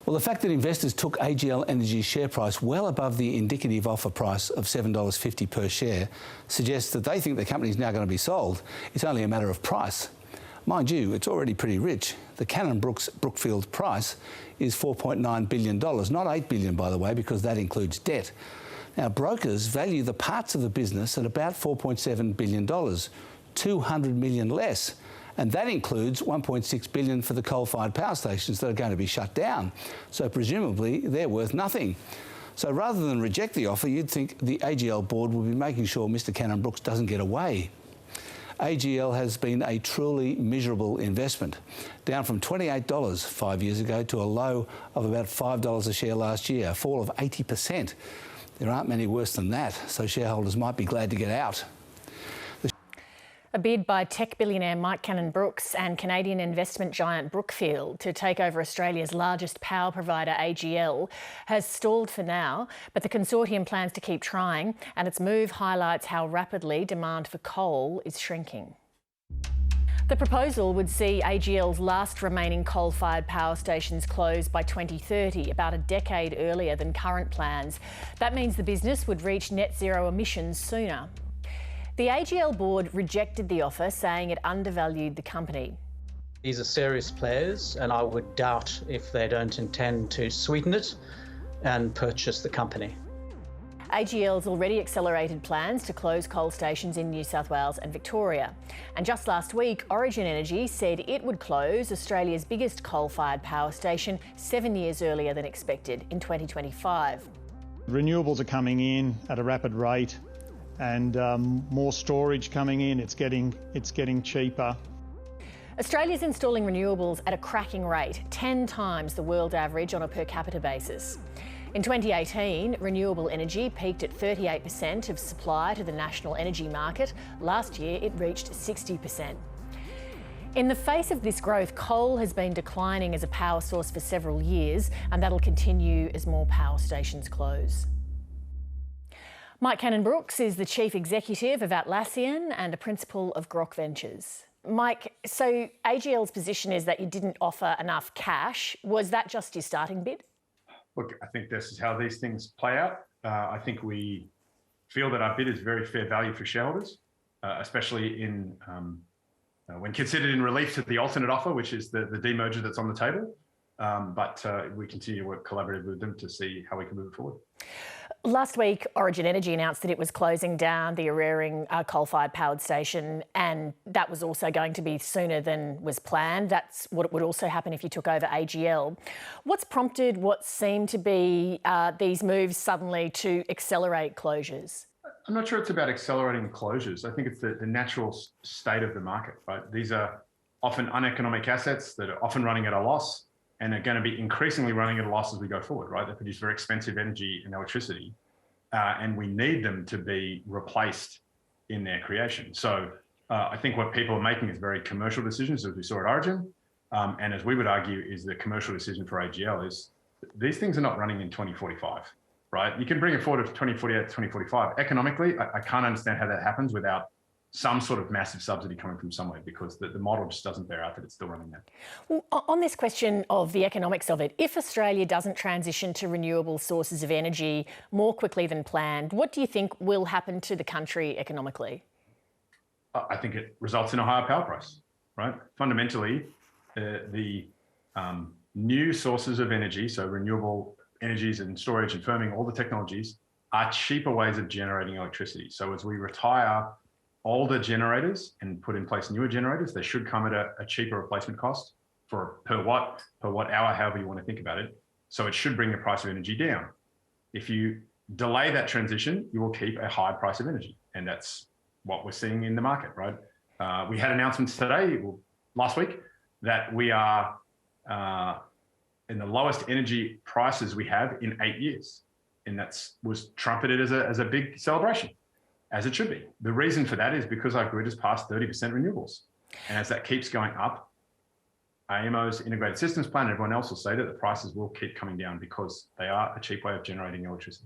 Well, the fact that investors took AGL Energy's share price well above the indicative offer price of $7.50 per share suggests that they think the company is now going to be sold. It's only a matter of price. Mind you, it's already pretty rich. The Cannon-Brooks Brookfield price is $4.9 billion, not $8 billion, by the way, because that includes debt. Now, brokers value the parts of the business at about $4.7 billion, $200 million less. And that includes $1.6 billion for the coal-fired power stations that are going to be shut down. So presumably they're worth nothing. So rather than reject the offer, you'd think the AGL board would be making sure Mr. Cannon-Brooks doesn't get away. AGL has been a truly miserable investment, down from $28 5 years ago to a low of about $5 a share last year, a fall of 80%. There aren't many worse than that, so shareholders might be glad to get out. A bid by tech billionaire Mike Cannon-Brooks and Canadian investment giant Brookfield to take over Australia's largest power provider, AGL, has stalled for now, but the consortium plans to keep trying, and its move highlights how rapidly demand for coal is shrinking. The proposal would see AGL's last remaining coal-fired power stations close by 2030, about a decade earlier than current plans. That means the business would reach net zero emissions sooner. The AGL board rejected the offer, saying it undervalued the company. These are serious players, and I would doubt if they don't intend to sweeten it and purchase the company. AGL's already accelerated plans to close coal stations in New South Wales and Victoria. And just last week, Origin Energy said it would close Australia's biggest coal-fired power station 7 years earlier than expected, in 2025. Renewables are coming in at a rapid rate, and more storage coming in. It's getting cheaper. Australia's installing renewables at a cracking rate, 10 times the world average on a per capita basis. In 2018, renewable energy peaked at 38% of supply to the national energy market. Last year, it reached 60%. In the face of this growth, coal has been declining as a power source for several years, and that'll continue as more power stations close. Mike Cannon-Brooks is the Chief Executive of Atlassian and a Principal of Grok Ventures. Mike, so AGL's position is that you didn't offer enough cash. Was that just your starting bid? Look, I think this is how these things play out. I think we feel that our bid is very fair value for shareholders, especially in when considered in relief to the alternate offer, which is the demerger that's on the table. But we continue to work collaboratively with them to see how we can move it forward. Last week, Origin Energy announced that it was closing down the Eraring coal-fired powered station, and that was also going to be sooner than was planned. That's what would also happen if you took over AGL. What's prompted what seemed to be these moves suddenly to accelerate closures? I'm not sure it's about accelerating closures. I think it's the natural state of the market, right? These are often uneconomic assets that are often running at a loss, and are going to be increasingly running at a loss as we go forward, right? They produce very expensive energy and electricity, and we need them to be replaced in their creation. So I think what people are making is very commercial decisions, as we saw at Origin, and as we would argue is the commercial decision for AGL is these things are not running in 2045, right? You can bring it forward to 2048, 2045. Economically, I can't understand how that happens without some sort of massive subsidy coming from somewhere, because the model just doesn't bear out that it's still running there. Well, on this question of the economics of it, if Australia doesn't transition to renewable sources of energy more quickly than planned, what do you think will happen to the country economically? I think it results in a higher power price, right? Fundamentally, the new sources of energy, so renewable energies and storage and firming, all the technologies are cheaper ways of generating electricity. So as we retire older generators and put in place newer generators, they should come at a cheaper replacement cost per watt hour, however you want to think about it. So it should bring the price of energy down. If you delay that transition, you will keep a high price of energy. And that's what we're seeing in the market, right? We had announcements today, last week, that we are in the lowest energy prices we have in 8 years. And that was trumpeted as a big celebration, as it should be. The reason for that is because our grid has passed 30% renewables. And as that keeps going up, AEMO's integrated systems plan, and everyone else will say that the prices will keep coming down because they are a cheap way of generating electricity.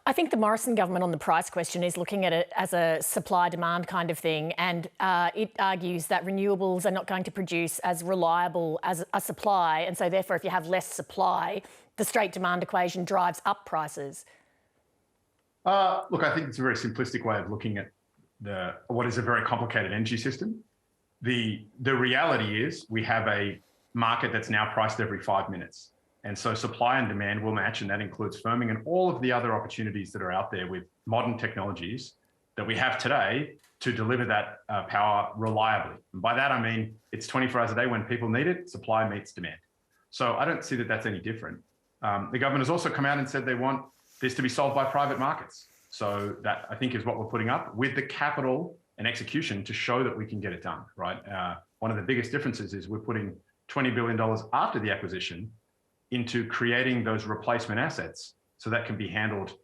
I think the Morrison government on the price question is looking at it as a supply-demand kind of thing, and it argues that renewables are not going to produce as reliable as a supply, and so therefore if you have less supply, the straight demand equation drives up prices. Look, I think it's a very simplistic way of looking at what is a very complicated energy system. The reality is we have a market that's now priced every 5 minutes. And so supply and demand will match, and that includes firming and all of the other opportunities that are out there with modern technologies that we have today to deliver that power reliably. And by that, I mean, it's 24 hours a day when people need it, supply meets demand. So I don't see that that's any different. The government has also come out and said they want this to be solved by private markets. So that, I think, is what we're putting up with the capital and execution to show that we can get it done, right? One of the biggest differences is we're putting $20 billion after the acquisition into creating those replacement assets so that can be handled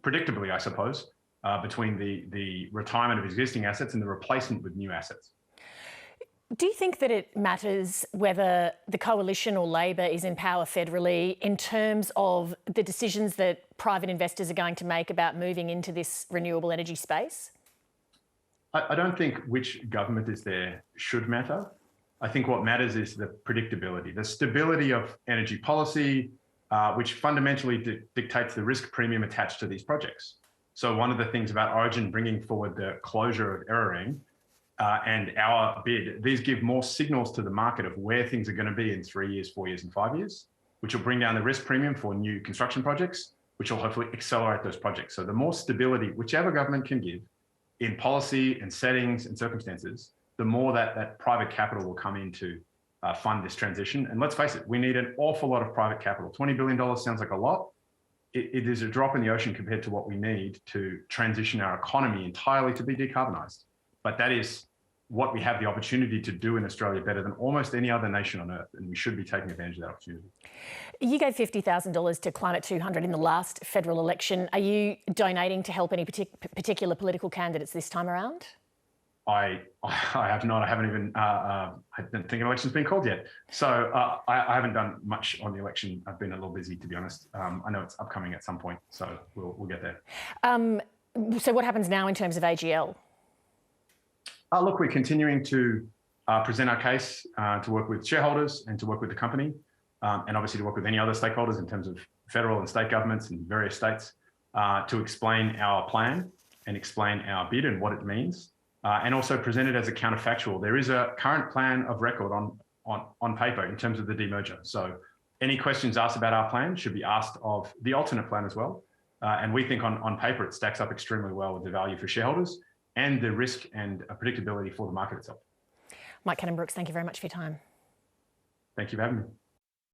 predictably, I suppose, between the retirement of existing assets and the replacement with new assets. Do you think that it matters whether the coalition or Labor is in power federally in terms of the decisions that private investors are going to make about moving into this renewable energy space? I don't think which government is there should matter. I think what matters is the predictability, the stability of energy policy, which fundamentally dictates the risk premium attached to these projects. So one of the things about Origin bringing forward the closure of Eraring and our bid, these give more signals to the market of where things are going to be in 3 years, 4 years, and 5 years, which will bring down the risk premium for new construction projects, which will hopefully accelerate those projects. So the more stability, whichever government can give in policy and settings and circumstances, the more that private capital will come in to fund this transition. And let's face it, we need an awful lot of private capital. $20 billion sounds like a lot. It is a drop in the ocean compared to what we need to transition our economy entirely to be decarbonised. But that is what we have the opportunity to do in Australia better than almost any other nation on earth, and we should be taking advantage of that opportunity. You gave $50,000 to Climate 200 in the last federal election. Are you donating to help any particular political candidates this time around? I have not. I haven't even. I don't think an election's been called yet, so I haven't done much on the election. I've been a little busy, to be honest. I know it's upcoming at some point, so we'll get there. So what happens now in terms of AGL? Look, we're continuing to present our case, to work with shareholders and to work with the company, and obviously to work with any other stakeholders in terms of federal and state governments in various states, to explain our plan and explain our bid and what it means. And also present it as a counterfactual. There is a current plan of record on paper in terms of the demerger. So any questions asked about our plan should be asked of the alternate plan as well. And we think on paper it stacks up extremely well with the value for shareholders and the risk and predictability for the market itself. Mike Cannon-Brookes, thank you very much for your time. Thank you for having me.